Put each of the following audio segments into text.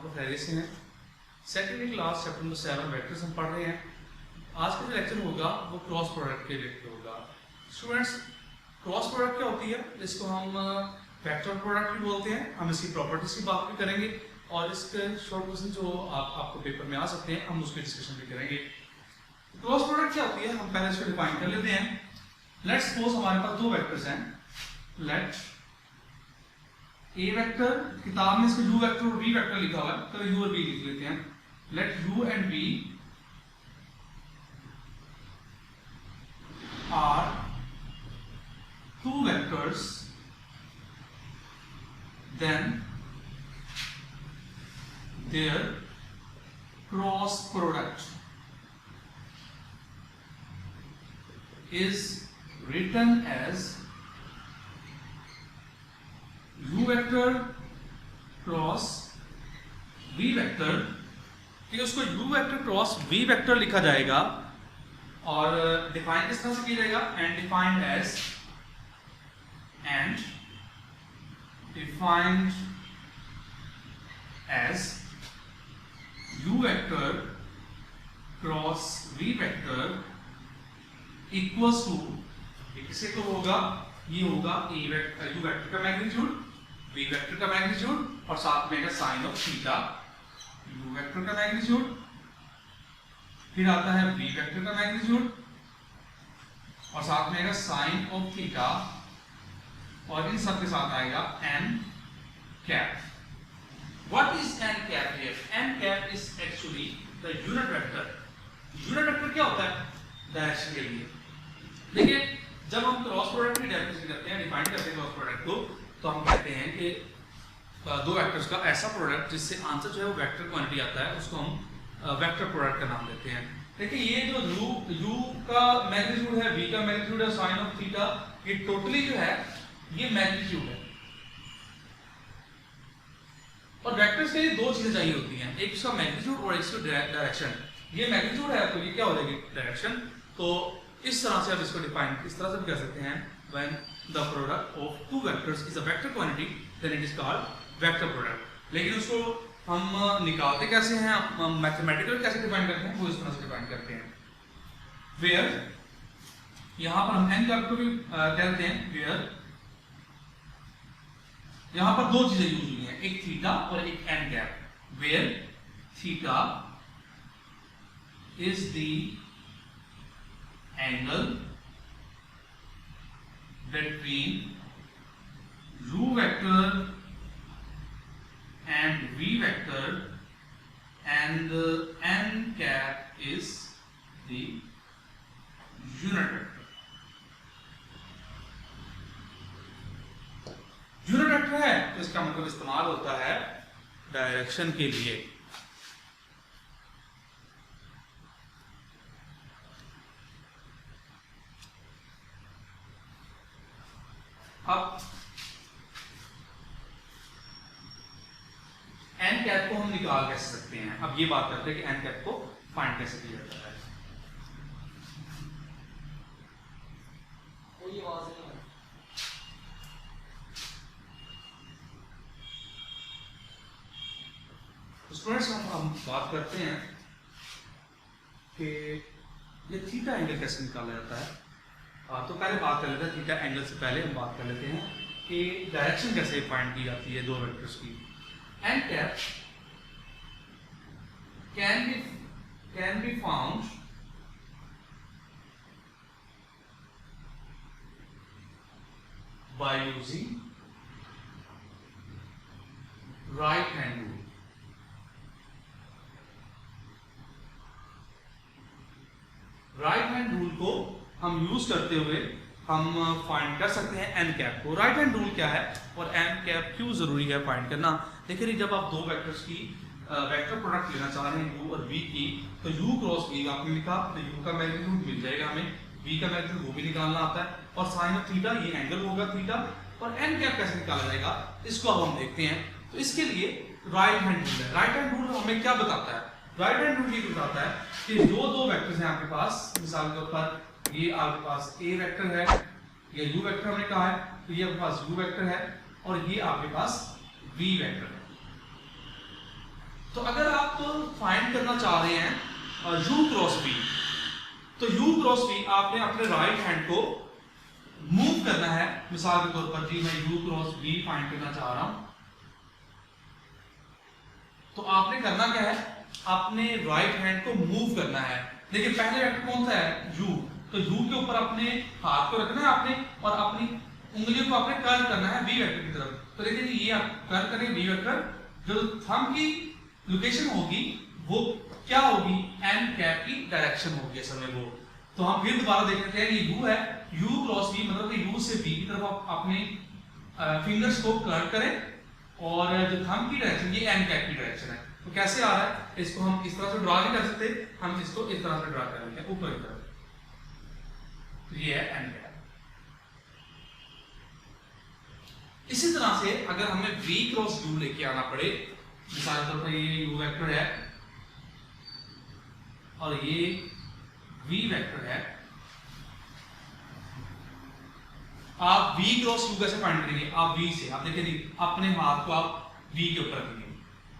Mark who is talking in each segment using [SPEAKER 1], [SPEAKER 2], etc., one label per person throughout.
[SPEAKER 1] आप खैरियत से हैं। Second class chapter number 7 vectors हम पढ़ रहे हैं। आज का जो लेक्चर होगा वो क्रॉस प्रोडक्ट के रिलेटेड होगा। स्टूडेंट्स, क्रॉस प्रोडक्ट क्या होती है? इसको हम वेक्टर प्रोडक्ट भी बोलते हैं। हम इसकी प्रॉपर्टीज की बात भी करेंगे और इसके शॉर्ट क्वेश्चन जो आपको पेपर में आ सकते हैं हम उसकी डिस्कशन भी करेंगे। क्रॉस प्रोडक्ट क्या होती है हम पहले इसको डिफाइन कर लेते हैं। लेट्स सपोज हमारे पास दो वेक्टर्स हैं। लेट ए वेक्टर, किताब में इसको यू वेक्टर और वी वेक्टर लिखा हुआ है, तो यू और वी लिख लेते हैं। Let u and v are two vectors, then their cross product is written as u vector cross v vector। ठीक है, उसको u vector cross v vector लिखा जाएगा और डिफाइन किस तरह से किया जाएगा? and defined as u vector cross v vector equals to, किससे को होगा? ये होगा u वेक्टर का मैग्नीट्यूड, v वेक्टर का मैग्नीट्यूड और साथ में sine of theta. u vector का मैग्नीट्यूड, फिर आता है v वेक्टर का मैग्नीट्यूड और साथ में साइन ऑफ थीटा और इन सब के साथ आएगा n cap. What is n cap here? n cap is actually the unit vector. Unit vector क्या होता है? डायरेक्शन के लिए। देखिए, जब हम क्रॉस प्रोडक्ट की डेफिनेशन करते हैं, डिफाइन करते हैं क्रॉस प्रोडक्ट को, तो हम कहते हैं कि दो वेक्टर्स का ऐसा प्रोडक्ट जिससे आंसर जो है वो वेक्टर क्वांटिटी आता है, उसको हम वेक्टर प्रोडक्ट का नाम देते हैं। देखिए, ये जो u का मैग्नीट्यूड है, v का मैग्नीट्यूड है, साइन ऑफ थीटा, ये टोटली जो है ये मैग्नीट्यूड है। और वेक्टर्स के लिए दो चीजें चाहिए होती हैं, एक इसका मैग्नीट्यूड और इसका डायरेक्शन। ये मैग्नीट्यूड है तो ये क्या हो जाएगी? डायरेक्शन। तो इस तरह से आप इसको डिफाइन इस तरह से भी कर सकते हैं, when the product of two vectors is a vector quantity then it is called vector product. लेकिन उसको हम निकालते कैसे हैं, हम मैथमेटिकली कैसे डिफाइन करते हैं, वो इस तरह से डिफाइन करते हैं। वेयर यहां पर हम एन कैप को भी कहते हैं, वेयर यहां पर दो चीजें यूज हुई हैं, एक थीटा और एक n cap. Where theta is the angle between u vector and v vector and n cap is the unit vector. Unit vector है तो इसका मतलब इस्तेमाल होता है डायरेक्शन के लिए। अब एन कैप को हम निकाल कैसे सकते हैं? अब ये बात करते हैं कि एन कैप को फाइंड कैसे किया जाता है। कोई आवाज नहीं है। स्टूडेंट्स, हम बात करते हैं कि ये थीटा एंगल कैसे निकाला जाता है। तो पहले बात कर लेते हैं थीटा एंगल से पहले हम बात कर लेते हैं कि डायरेक्शन कैसे फाइंड की जाती है दो वेक्टर्स की। N cap can be found by using right hand rule. Right hand rule को हम यूज करते हुए हम फाइंड कर सकते हैं एन कैप को। राइट हैंड रूल क्या है और एन कैप क्यों जरूरी है फाइंड करना? देखिए, जब आप दो वेक्टर्स की वेक्टर प्रोडक्ट लेना चाह रहे हैं u और v की, तो u क्रॉस v आपने लिखा तो u का मैग्नीट्यूड मिल जाएगा हमें, v का मैग्नीट्यूड वो भी निकालना आता है और साइन ऑफ थीटा ये एंगल होगा थीटा। और एन कैप कैसे निकाला जाएगा इसको अब हम देखते हैं। तो इसके लिए राइट हैंड रूल है। राइट हैंड रूल हमें क्या बताता है? राइट हैंड रूल ये बताता है कि जो दो वेक्टर्स हैं आपके पास, मिसाल के ऊपर ये आपके पास a वेक्टर है, ये u वेक्टर हमने कहा है, तो ये आपके पास u वेक्टर है और ये आपके पास v वेक्टर है। तो अगर आप फाइंड करना चाह रहे हैं u क्रॉस v, तो u क्रॉस v आपने अपने राइट हैंड को मूव करना है। मिसाल के तौर पर जी मैं u क्रॉस v फाइंड करना चाह रहा हूं, तो आपने करना क्या है, अपने राइट हैंड को मूव करना है। लेकिन पहले वेक्टर कौन सा है, u, तो u के ऊपर अपने हाथ को रखना है आपने और अपनी उंगलियों को आपने कर्ल करना है v वेक्टर की तरफ। तो देखिए ये आप कर्ल करें v वेक्टर, जो थंब की लोकेशन होगी वो क्या होगी, n कैप की डायरेक्शन होगी असल में वो। तो हम फिर दोबारा देख लेते हैं, ये u है, u क्रॉस v मतलब कि u से v की तरफ आप अपने फिंगर्स को कर्ल करें और जो थंब की डायरेक्शन ये n कैप की डायरेक्शन है। तो कैसे आ रहा है, इसको हम इस तरह से ड्रा नहीं कर सकते, हम इसको इस तरह से ड्रा कर लेंगे ऊपर की तरफ, तो ये है n कैप। इसी तरह से अगर हमें v क्रॉस u लेके आना पड़े, मिसाल के तौर पर ये u वेक्टर है और ये v वेक्टर है, आप v क्रॉस u कैसे फाइंड करेंगे, आप v से, आप देखिए अपने हाथ को आप v के ऊपर रखेंगे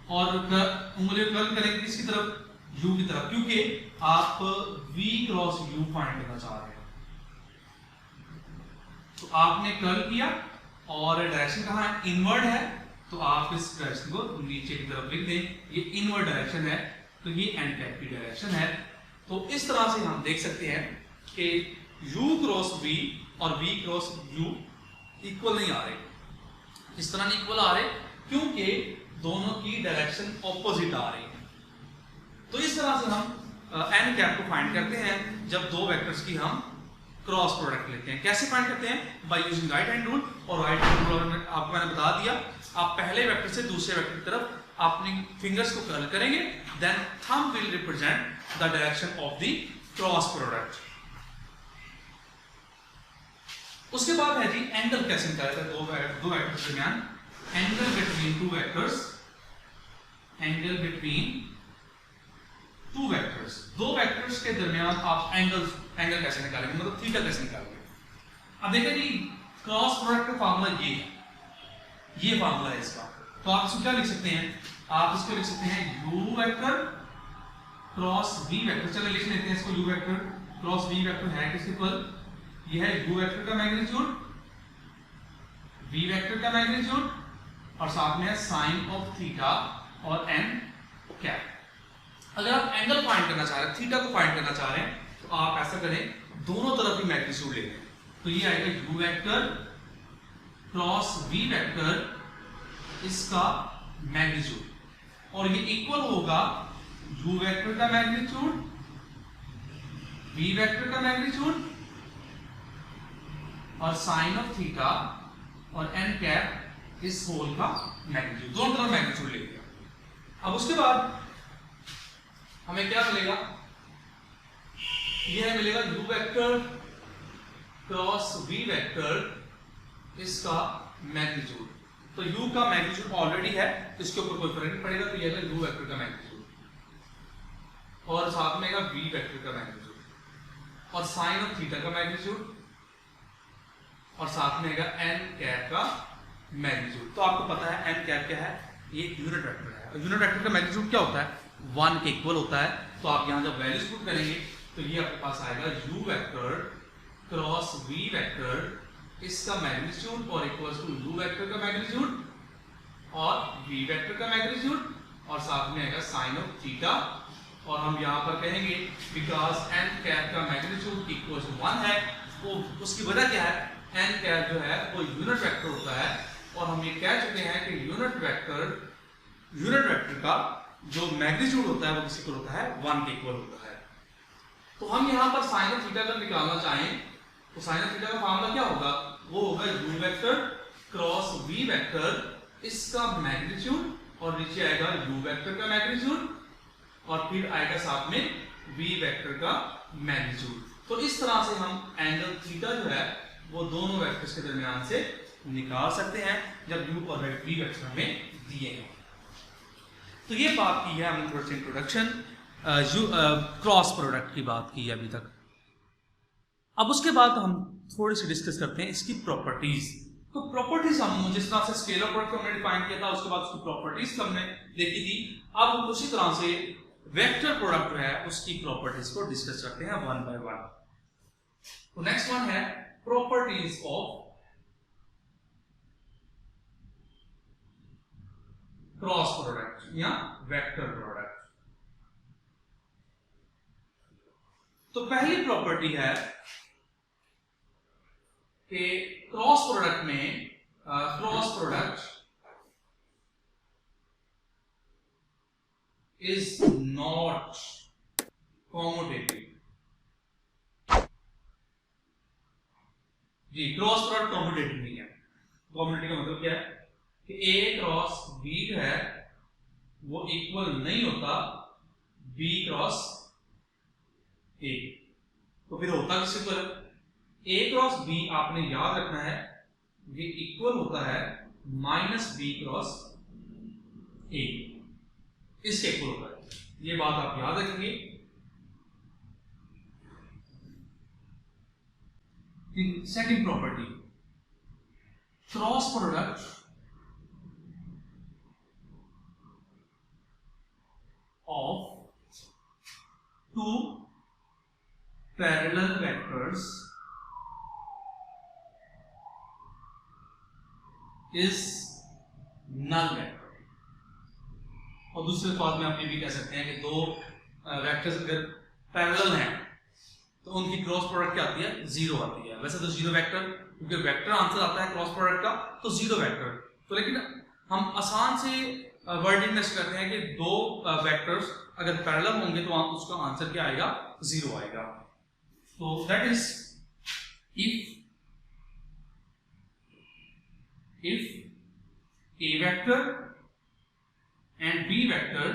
[SPEAKER 1] और उंगली कर्ल करेंगे किसकी तरफ, u की तरफ, क्योंकि आप v क्रॉस u फाइंड करना चाह रहे हैं। तो आपने कर्ल किया और डायरेक्शन कहाँ है, इनवर्ड है, तो आप इस डायरेक्शन को नीचे की तरफ लिख दें, ये इनवर्ड डायरेक्शन है, तो ये n कैप की डायरेक्शन है। तो इस तरह से हम देख सकते हैं कि u क्रॉस v और v क्रॉस u इक्वल नहीं आ रहे। इस तरह नहीं इक्वल आ रहे क्योंकि दोनों की डायरेक्शन ऑपोजिट आ रही है। तो इस तरह से हम n कैप को फाइंड करते हैं जब दो वेक्टर्स की हम क्रॉस प्रोडक्ट लेते हैं। कैसे फाइंड करते हैं, bye using right hand rule. और राइट हैंड रूल आपको मैंने बता दिया, आप पहले वेक्टर से दूसरे वेक्टर की तरफ अपनी फिंगर्स को कर्ल करेंगे, then thumb will represent the direction of the cross product. उसके बाद है जी एंगल कैसे निकालते हैं दो वेक्टर्स के दरमियान, angle between two vectors, angle between two vectors, दो वेक्टर्स के दरमियान आप एंगल कैसे निकालेंगे, मतलब थीटा कैसे निकालेंगे। अब देखिए जी क्रॉस प्रोडक्ट का फार्मूला ये है, ये फार्मूला है इसका। तो आप इसको क्या लिख सकते हैं, आप इसको लिख सकते हैं u vector cross v vector. चलिए लिख लेते हैं इसको, u vector cross v vector है किसके पर, ये है u वेक्टर का मैग्नीट्यूड, v वेक्टर का मैग्नीट्यूड और साथ में है साइन ऑफ थीटा और n कैप। अगर आप एंगल फाइंड करना चाह रहे हैं, थीटा को फाइंड करना चाह रहे हैं, तो आप ऐसा करें, दोनों तरफ की मैग्नीट्यूड ले लें। तो ये आएगा u vector cross v vector इसका मैग्नीट्यूड और ये इक्वल होगा u वेक्टर का मैग्नीट्यूड, v वेक्टर का मैग्नीट्यूड और साइन ऑफ थीटा और n कैप इस होल का मैग्नीट्यूड, दोनों तरफ मैग्नीट्यूड ले लिया। अब उसके बाद हमें क्या मिलेगा, यह मिलेगा u vector cross v vector इसका मैग्नीट्यूड। तो u का मैग्नीट्यूड ऑलरेडी है, इसके ऊपर कोई फर्क नहीं पड़ेगा, तो यह है u वेक्टर का मैग्नीट्यूड और साथ में है v वेक्टर का मैग्नीट्यूड और साइन ऑफ थीटा का मैग्नीट्यूड और साथ में है n कैप का मैग्नीट्यूड। तो आपको पता है n कैप क्या है, ये यूनिट वेक्टर है और यूनिट वेक्टर का मैग्नीट्यूड क्या होता है, 1 के इक्वल होता है। तो आप यहां जब वैल्यूज पुट करेंगे तो ये आपके पास आएगा u vector cross v vector इसका मैग्नीट्यूड और इक्वल्स टू u वेक्टर का मैग्नीट्यूड और v वेक्टर का मैग्नीट्यूड और साथ में आएगा साइन ऑफ थीटा। और हम यहां पर कहेंगे बिकॉज n कैप का मैग्नीट्यूड इक्वल्स टू 1 है, वो उसकी वजह क्या है, n कैप जो है वो यूनिट वेक्टर होता है और हम ये कह चुके हैं कि यूनिट वेक्टर का जो मैग्नीट्यूड होता है वो किसी को होता है 1 के इक्वल होता है। तो हम यहाँ पर साइन ऑफ थीटा अगर निकालना चाहें तो साइन ऑफ थीटा का फार्मूला क्या होगा, वो होगा u vector cross v vector इसका मैग्नीट्यूड और नीचे आएगा u वेक्टर का मैग्नीट्यूड और फिर आएगा साथ में v वेक्टर का मैग्नीट्यूड। तो इस तरह से हम एंगल थीटा जो है वो दोनों वेक्टर्स के दरमियान से निकाल सकते हैं जब u और v वेक्टर हमें दिए हैं। तो ये बात की है हमने थोड़ी सी इंट्रोडक्शन क्रॉस प्रोडक्ट की बात की है अभी तक। अब उसके बाद हम थोड़ी सी डिस्कस करते हैं इसकी प्रॉपर्टीज तो प्रॉपर्टीज हम जिस तरह से स्केलर प्रोडक्ट हमने डिफाइन किया था, उसके बाद उसकी प्रॉपर्टीज हमने देखी थी। अब हम उसी तरह से वेक्टर प्रोडक्ट है उसकी प्रॉपर्टीज को डिस्कस करते हैं वन बाय वन। तो नेक्स्ट वन है प्रॉपर्टीज ऑफ क्रॉस प्रोडक्ट या वेक्टर प्रोडक्ट। तो पहली प्रॉपर्टी है कि क्रॉस प्रोडक्ट में cross product is not commutative. जी, क्रॉस प्रोडक्ट कॉम्यूटेटिव नहीं है। कॉम्यूटेटिव का मतलब क्या है कि ए क्रॉस बी है वो इक्वल नहीं होता बी क्रॉस ए। तो फिर होता किससे इक्वल? ए क्रॉस बी आपने याद रखना है ये इक्वल होता है माइनस बी क्रॉस ए, इसके इक्वल होता है। ये बात आप याद रखेंगे। Second property, cross product of two parallel vectors is null vector। और दूसरे अल्फाज में आप ये भी कह सकते हैं कि दो वेक्टर्स अगर पैरेलल हैं तो उनकी क्रॉस प्रोडक्ट क्या आती है? जीरो आती है। वैसे तो जीरो वेक्टर, क्योंकि वेक्टर आंसर आता है क्रॉस प्रोडक्ट का, तो जीरो वेक्टर। तो लेकिन हम आसान से वर्डिंग में करते हैं कि दो वेक्टर्स अगर पैरेलल होंगे तो उसका आंसर क्या आएगा? जीरो आएगा। तो that is if a vector and b vector,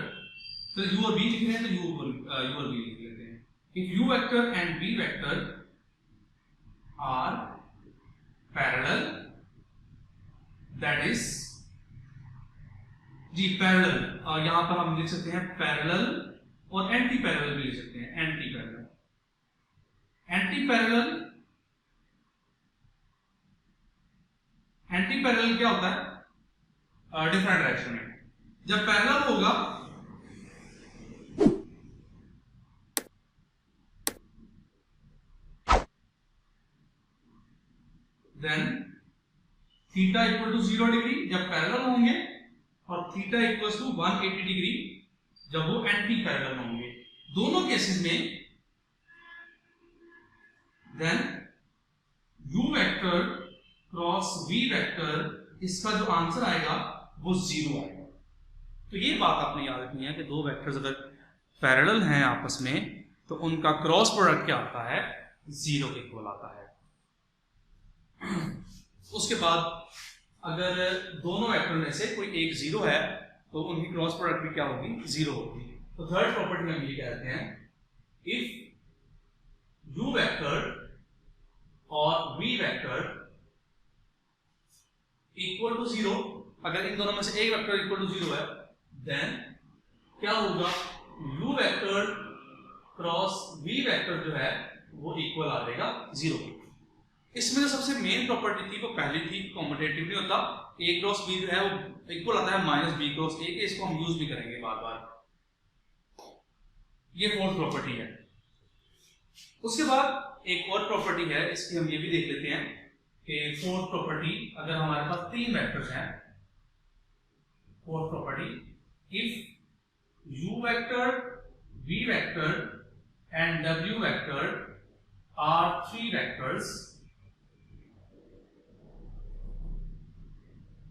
[SPEAKER 1] तो यू और बी लिख रहे हैं तो यू और बी लिख लेते हैं। If u vector and b vector are parallel, that is जी पैरेलल। यहां पर हम लिख सकते हैं पैरेलल और एंटी पैरेलल भी लिख सकते हैं। Anti parallel, anti parallel, anti parallel क्या होता है? डिफरेंट डायरेक्शन में। जब पैरेलल होगा then theta equal to 0 degree जब पैरेलल होंगे, और थीटा इक्वल्स टू 180 डिग्री जब वो एंटी पैरेलल होंगे। दोनों केसेस में then u vector cross v vector, इसका जो आंसर आएगा वो 0 आएगा। तो ये बात आपने याद रखनी है कि दो वेक्टर्स अगर पैरेलल हैं आपस में तो उनका क्रॉस प्रोडक्ट क्या आता है? 0 के इक्वल आता है। उसके बाद अगर दोनों वेक्टर में से कोई एक 0 है तो उनकी क्रॉस प्रोडक्ट भी क्या होगी? 0 होगी। तो थर्ड प्रॉपर्टी में हम ये कहते हैं इफ u वेक्टर और v वेक्टर इक्वल टू 0, अगर इन दोनों में से एक वेक्टर इक्वल टू 0 है देन क्या होगा? u vector cross v vector जो है वो इक्वल आ जाएगा 0 के। इसमें जो सबसे मेन प्रॉपर्टी थी वो पहली थी, कॉम्यूटेटिव नहीं होता। a क्रॉस b जो है वो इक्वल आता है माइनस b क्रॉस a के। इसको हम यूज भी करेंगे बार बार। ये फोर्थ प्रॉपर्टी है। उसके बाद एक और प्रॉपर्टी है, इसकी हम ये भी देख लेते हैं कि फोर्थ प्रॉपर्टी, अगर हमारे पास तीन वेक्टर्स हैं, fourth property if u vector, v vector and w vector are three vectors,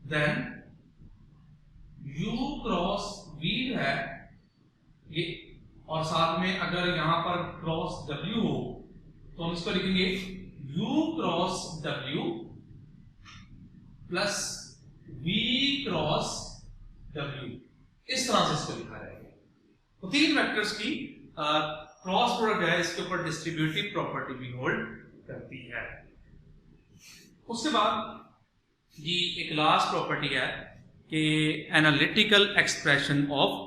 [SPEAKER 1] then u cross v है ये, और साथ में अगर यहां पर क्रॉस w हो तो हम इसको लिखेंगे u cross w plus v cross w। इस तरह से इसको लिखा जाएगा। तो तीन वेक्टर्स की क्रॉस प्रोडक्ट है, इसके ऊपर डिस्ट्रीब्यूटिव प्रॉपर्टी भी होल्ड करती है। उसके बाद ये एक लास्ट प्रॉपर्टी है कि analytical expression of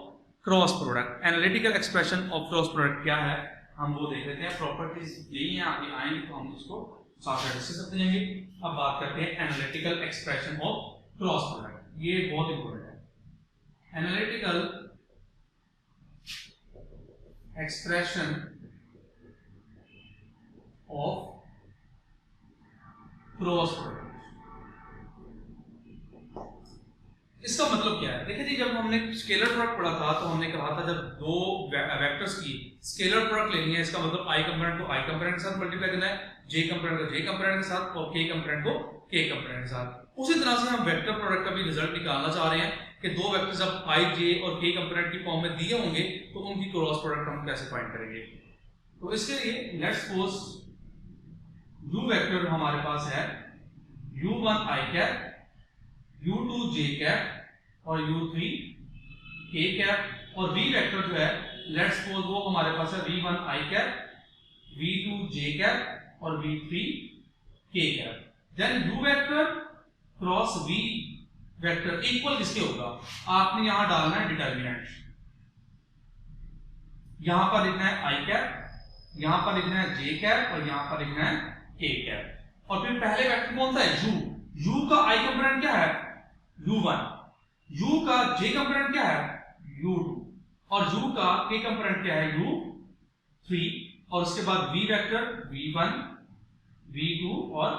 [SPEAKER 1] cross product. Analytical expression of cross product क्या है हम वो देख लेते हैं। प्रॉपर्टीज यही है, आगे आएंगे तो हम उसको साथ डिस्कस करते जाएंगे। अब बात करते हैं analytical expression of cross product, ये बहुत इंपॉर्टेंट है। Analytical expression of cross product, इसका मतलब क्या है? देखिए जी, जब हमने स्केलर प्रोडक्ट पढ़ा था तो हमने कहा था जब दो वेक्टर्स की स्केलर प्रोडक्ट लेनी है, इसका मतलब आई कंपोनेंट को आई कंपोनेंट के साथ मल्टीप्लाई करना है, जे कंपोनेंट को जे कंपोनेंट के साथ और के कंपोनेंट को के कंपोनेंट के साथ। उसी तरह से हम वेक्टर प्रोडक्ट का भी रिजल्ट निकालना चाह रहे हैं कि दो वेक्टर्स जब आई जे और के कंपोनेंट की फॉर्म में दिए होंगे तो उनकी क्रॉस प्रोडक्ट हम कैसे फाइंड करेंगे। तो इसके लिए लेट्स सपोज u वेक्टर हमारे पास है u1 i cap, u2 j cap और u3 k कैप, और v वेक्टर जो है लेट्स सपोज वो हमारे पास है v1 i cap, v2 j cap और v3 k cap. Then u vector cross v vector equal किसके होगा? आपने यहां डालना है डिटर्मिनेंट, यहां पर लिखना है i कैप, यहां पर लिखना है j कैप और यहां पर लिखना है k कैप। और फिर पहले वेक्टर कौन सा है? u का i कंपोनेंट क्या है? u1, u का j कंपोनेंट क्या है? u2 और u का k कंपोनेंट क्या है? u3, और उसके बाद v वेक्टर v1 v2 और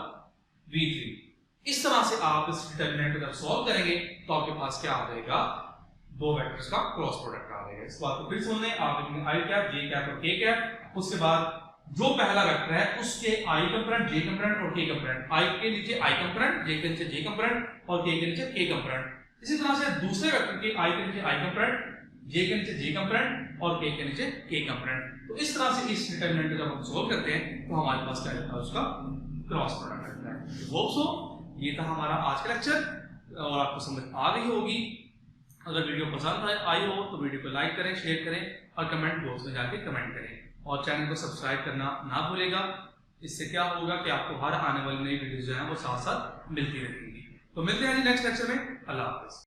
[SPEAKER 1] v3। इस तरह से आप इस डिटरमिनेंट को जब सॉल्व करेंगे तो आपके पास क्या आ जाएगा? दो वेक्टर्स का क्रॉस प्रोडक्ट आ जाएगा। इस बात को फिर सुन लें, आप लिखेंगे i कैप, j कैप और k कैप, उसके बाद जो पहला वेक्टर है उसके i कंपोनेंट, j कंपोनेंट और k कंपोनेंट, i के नीचे i कंपोनेंट, j के नीचे j कंपोनेंट और k के नीचे k कंपोनेंट। इसी तरह से दूसरे वेक्टर के i के नीचे i कंपोनेंट, j के नीचे j कंपोनेंट और k के नीचे k कंपोनेंट। तो इस तरह से इस डिटरमिनेंट को जब हम सॉल्व करते हैं तो हमारे पास क्या रहता है? उसका क्रॉस प्रोडक्ट रहता है। होप सो ये था हमारा आज का लेक्चर और आपको समझ आ गई होगी। अगर वीडियो पसंद आई हो तो वीडियो को लाइक करें, शेयर करें और कमेंट बॉक्स में जाके कमेंट करें और चैनल को सब्सक्राइब करना ना भूलेगा। इससे क्या होगा कि आपको हर आने वाली नई वीडियो जो है वो साथ साथ मिलती रहेंगी। तो मिलते हैं नेक्स्ट लेक्चर में। अल्लाह हाफिज।